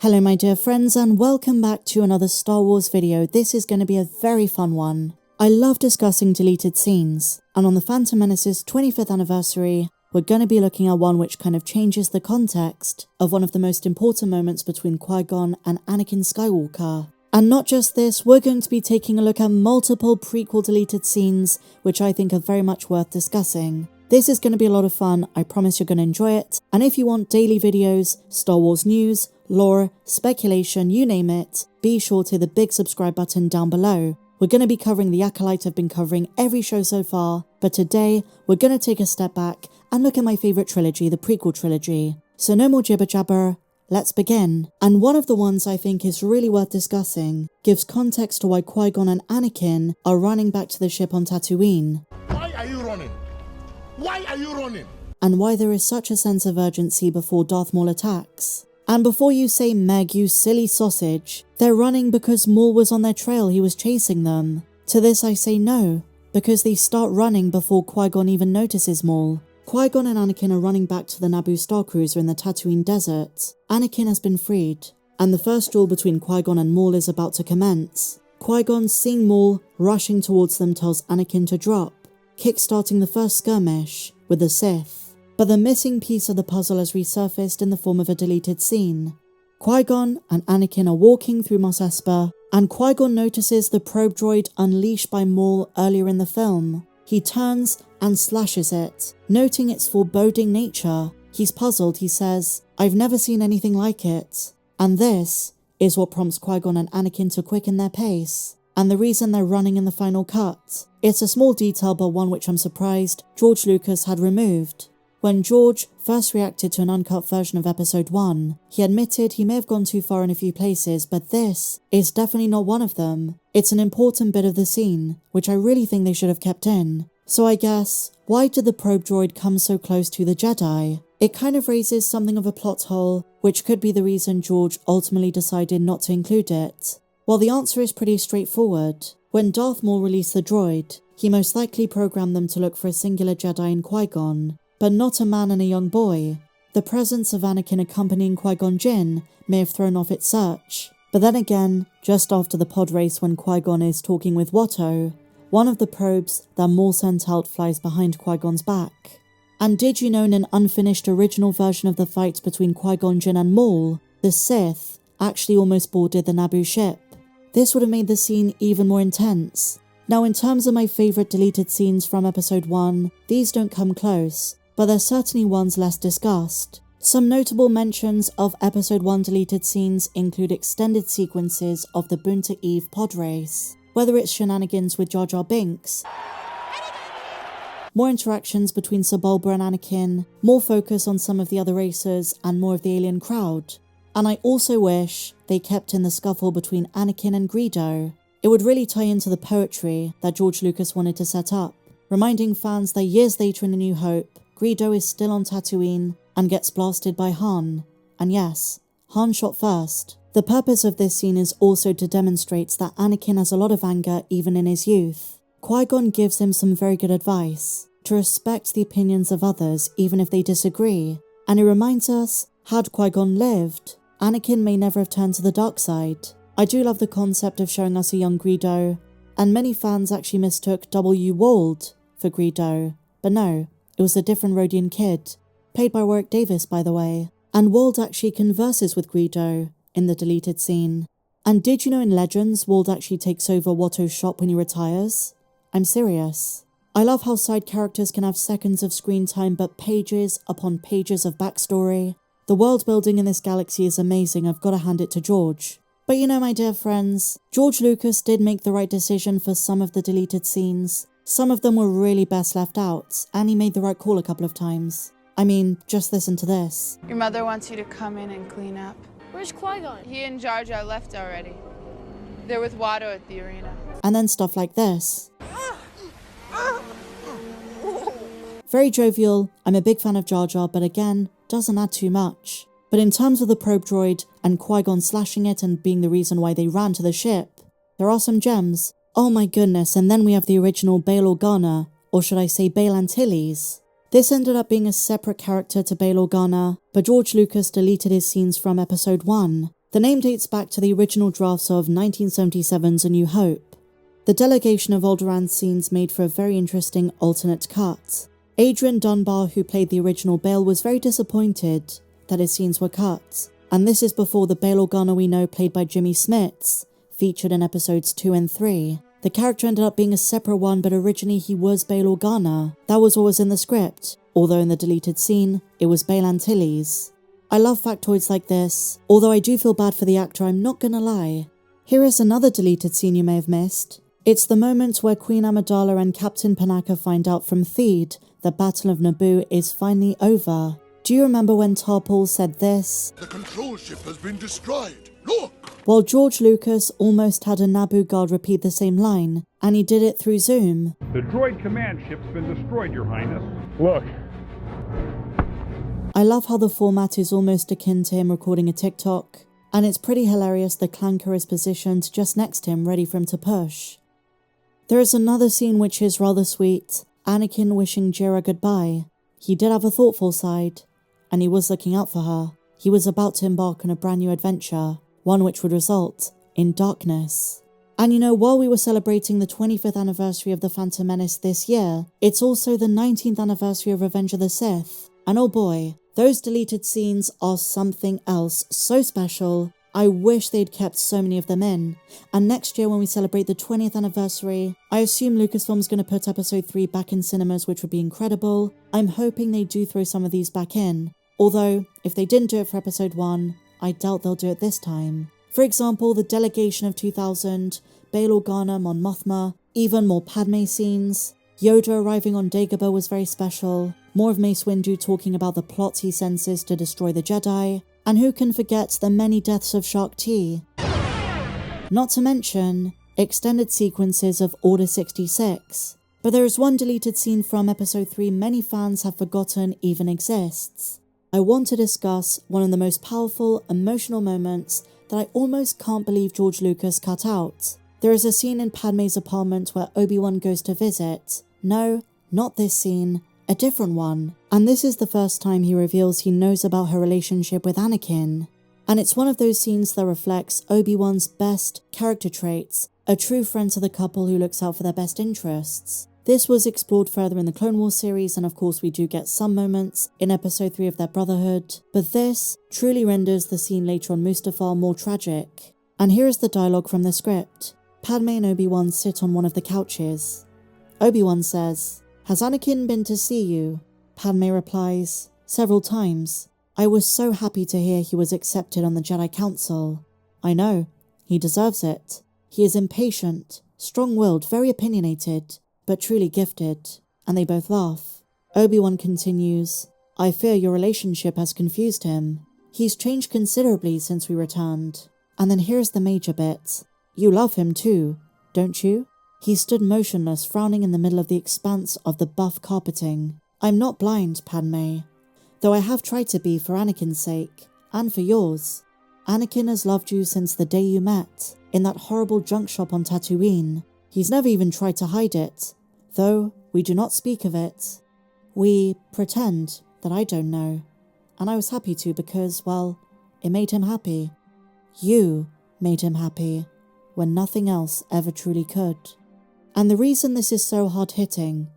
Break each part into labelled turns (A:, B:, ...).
A: Hello my dear friends and welcome back to another Star Wars video. This is going to be a very fun one. I love discussing deleted scenes, and on the Phantom Menace's 25th anniversary, we're going to be looking at one which kind of changes the context of one of the most important moments between Qui-Gon and Anakin Skywalker. And not just this, we're going to be taking a look at multiple prequel deleted scenes, which I think are very much worth discussing. This is going to be a lot of fun, I promise you're going to enjoy it, and if you want daily videos, Star Wars news, lore, speculation, you name it, be sure to hit the big subscribe button down below. We're going to be covering the Acolyte I've been covering every show so far, but today we're going to take a step back and look at my favourite trilogy, the prequel trilogy. So no more jibber jabber, let's begin. And one of the ones I think is really worth discussing gives context to why Qui-Gon and Anakin are running back to the ship on Tatooine.
B: Why are you running? Why are you running?
A: And why there is such a sense of urgency before Darth Maul attacks. And before you say, Meg, you silly sausage, they're running because Maul was on their trail, he was chasing them. To this I say no, because they start running before Qui-Gon even notices Maul. Qui-Gon and Anakin are running back to the Naboo Star Cruiser in the Tatooine desert. Anakin has been freed, and the first duel between Qui-Gon and Maul is about to commence. Qui-Gon, seeing Maul rushing towards them, tells Anakin to drop, kickstarting the first skirmish with the Sith. But the missing piece of the puzzle has resurfaced in the form of a deleted scene. Qui-Gon and Anakin are walking through Mos Espa, and Qui-Gon notices the probe droid unleashed by Maul earlier in the film. He turns and slashes it, noting its foreboding nature. He's puzzled, he says, "I've never seen anything like it." And this is what prompts Qui-Gon and Anakin to quicken their pace, and the reason they're running in the final cut. It's a small detail, but one which I'm surprised George Lucas had removed. When George first reacted to an uncut version of Episode 1, he admitted he may have gone too far in a few places, but this is definitely not one of them. It's an important bit of the scene, which I really think they should have kept in. So I guess, why did the probe droid come so close to the Jedi? It kind of raises something of a plot hole, which could be the reason George ultimately decided not to include it. Well, the answer is pretty straightforward. When Darth Maul released the droid, he most likely programmed them to look for a singular Jedi in Qui-Gon, but not a man and a young boy. The presence of Anakin accompanying Qui-Gon Jinn may have thrown off its search. But then again, just after the pod race when Qui-Gon is talking with Watto, one of the probes that Maul sent out flies behind Qui-Gon's back. And did you know in an unfinished original version of the fight between Qui-Gon Jinn and Maul, the Sith actually almost boarded the Naboo ship? This would have made the scene even more intense. Now in terms of my favourite deleted scenes from Episode 1, these don't come close, but there's certainly ones less discussed. Some notable mentions of Episode 1 deleted scenes include extended sequences of the Bunta Eve pod race, whether it's shenanigans with Jar Binks, more interactions between Sebulba and Anakin, more focus on some of the other racers, and more of the alien crowd. And I also wish they kept in the scuffle between Anakin and Greedo. It would really tie into the poetry that George Lucas wanted to set up, reminding fans that years later in A New Hope, Greedo is still on Tatooine and gets blasted by Han. And yes, Han shot first. The purpose of this scene is also to demonstrate that Anakin has a lot of anger even in his youth. Qui-Gon gives him some very good advice, to respect the opinions of others even if they disagree. And it reminds us, had Qui-Gon lived, Anakin may never have turned to the dark side. I do love the concept of showing us a young Greedo, and many fans actually mistook W. Wald for Greedo, but no. It was a different Rhodian kid, played by Warwick Davis by the way, and Wald actually converses with Greedo in the deleted scene. And did you know in Legends, Wald actually takes over Watto's shop when he retires? I'm serious. I love how side characters can have seconds of screen time but pages upon pages of backstory. The world building in this galaxy is amazing, I've got to hand it to George. But you know my dear friends, George Lucas did make the right decision for some of the deleted scenes. Some of them were really best left out, and he made the right call a couple of times. I mean, just listen to this.
C: Your mother wants you to come in and clean up.
D: Where's Qui-Gon?
C: He and Jar Jar left already. They're with Watto at the arena.
A: And then stuff like this. Very jovial, I'm a big fan of Jar Jar, but again, doesn't add too much. But in terms of the probe droid and Qui-Gon slashing it and being the reason why they ran to the ship, there are some gems. Oh my goodness, and then we have the original Bail Organa, or should I say Bail Antilles. This ended up being a separate character to Bail Organa, but George Lucas deleted his scenes from Episode 1. The name dates back to the original drafts of 1977's A New Hope. The delegation of Alderaan scenes made for a very interesting alternate cut. Adrian Dunbar, who played the original Bail, was very disappointed that his scenes were cut, and this is before the Bail Organa we know, played by Jimmy Smits, featured in episodes 2 and 3. The character ended up being a separate one, but originally he was Bail Organa. That was what was in the script, although in the deleted scene, it was Bail Antilles. I love factoids like this, although I do feel bad for the actor, I'm not gonna lie. Here is another deleted scene you may have missed. It's the moment where Queen Amidala and Captain Panaka find out from Theed the Battle of Naboo is finally over. Do you remember when Tarpal said this?
B: The control ship has been destroyed. Look!
A: While George Lucas almost had a Naboo guard repeat the same line, and he did it through Zoom.
D: The droid command ship's been destroyed, Your Highness. Look.
A: I love how the format is almost akin to him recording a TikTok, and it's pretty hilarious the clanker is positioned just next to him ready for him to push. There is another scene which is rather sweet, Anakin wishing Jira goodbye. He did have a thoughtful side, and he was looking out for her. He was about to embark on a brand new adventure, one which would result in darkness. And you know, while we were celebrating the 25th anniversary of The Phantom Menace this year, it's also the 19th anniversary of Revenge of the Sith. And oh boy, those deleted scenes are something else so special. I wish they'd kept so many of them in. And next year when we celebrate the 20th anniversary, I assume Lucasfilm's going to put episode 3 back in cinemas, which would be incredible. I'm hoping they do throw some of these back in. Although, if they didn't do it for episode 1, I doubt they'll do it this time. For example, the delegation of 2000, Bail Organa, Mon Mothma, even more Padme scenes. Yoda arriving on Dagobah was very special. More of Mace Windu talking about the plot he senses to destroy the Jedi. And who can forget the many deaths of Shark T? Not to mention, extended sequences of Order 66. But there is one deleted scene from episode 3 many fans have forgotten even exists. I want to discuss one of the most powerful, emotional moments that I almost can't believe George Lucas cut out. There is a scene in Padme's apartment where Obi-Wan goes to visit. No, not this scene. A different one, and this is the first time he reveals he knows about her relationship with Anakin. And it's one of those scenes that reflects Obi-Wan's best character traits, a true friend to the couple who looks out for their best interests. This was explored further in the Clone Wars series, and of course we do get some moments in episode 3 of their brotherhood, but this truly renders the scene later on Mustafar more tragic. And here is the dialogue from the script. Padme and Obi-Wan sit on one of the couches. Obi-Wan says, "Has Anakin been to see you?" Padme replies, "Several times. I was so happy to hear he was accepted on the Jedi Council. I know, he deserves it. He is impatient, strong-willed, very opinionated, but truly gifted." And they both laugh. Obi-Wan continues, "I fear your relationship has confused him. He's changed considerably since we returned." And then here's the major bit. "You love him too, don't you?" He stood motionless, frowning in the middle of the expanse of the buff carpeting. "I'm not blind, Padme. Though I have tried to be for Anakin's sake, and for yours. Anakin has loved you since the day you met, in that horrible junk shop on Tatooine. He's never even tried to hide it, though we do not speak of it. We pretend that I don't know. And I was happy to because, well, it made him happy. You made him happy, when nothing else ever truly could." And the reason this is so hard-hitting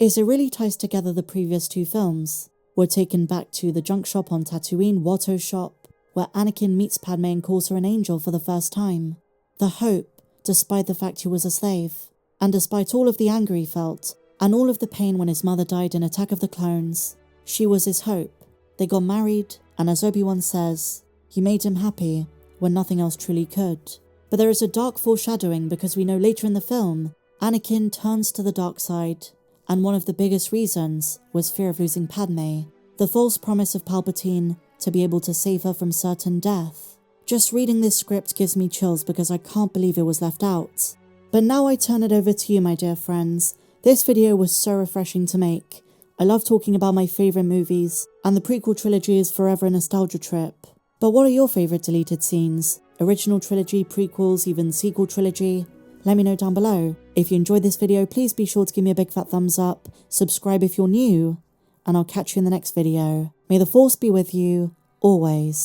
A: is it really ties together the previous 2 films. We're taken back to the junk shop on Tatooine, Watto's shop, where Anakin meets Padme and calls her an angel for the first time. The hope, despite the fact he was a slave, and despite all of the anger he felt, and all of the pain when his mother died in Attack of the Clones, she was his hope. They got married, and as Obi-Wan says, he made him happy when nothing else truly could. But there is a dark foreshadowing because we know later in the film, Anakin turns to the dark side, and one of the biggest reasons was fear of losing Padme, the false promise of Palpatine to be able to save her from certain death. Just reading this script gives me chills because I can't believe it was left out. But now I turn it over to you, my dear friends. This video was so refreshing to make. I love talking about my favourite movies, and the prequel trilogy is forever a nostalgia trip. But what are your favourite deleted scenes? Original trilogy, prequels, even sequel trilogy? Let me know down below. If you enjoyed this video, please be sure to give me a big fat thumbs up, subscribe if you're new, and I'll catch you in the next video. May the Force be with you, always.